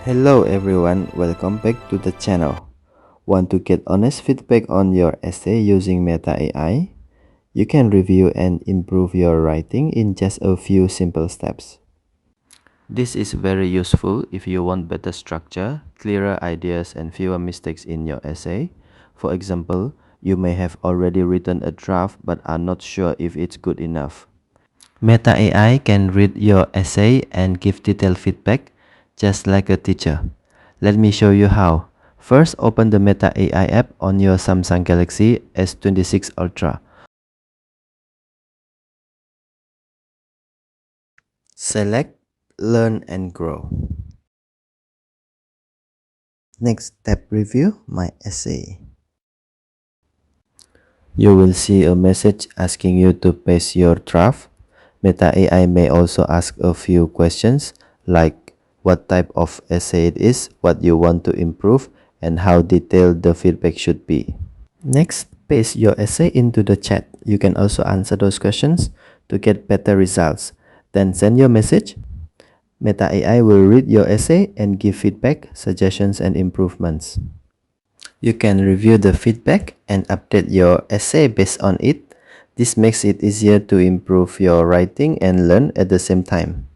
Hello everyone, welcome back to the channel. Want to get honest feedback on your essay using Meta AI? You can review and improve your writing in just a few simple steps. This is very useful if you want better structure, clearer ideas, and fewer mistakes in your essay. For example, you may have already written a draft but are not sure if it's good enough. Meta AI can read your essay and give detailed feedback, just like a teacher. Let me show you how. First, open the Meta AI app on your Samsung Galaxy S26 Ultra. Select Learn and Grow. Next, tap Review My Essay. You will see a message asking you to paste your draft. Meta AI may also ask a few questions like what type of essay it is, what you want to improve, and how detailed the feedback should be. Next, paste your essay into the chat. You can also answer those questions to get better results. Then send your message. Meta AI will read your essay and give feedback, suggestions, and improvements. You can review the feedback and update your essay based on it. This makes it easier to improve your writing and learn at the same time.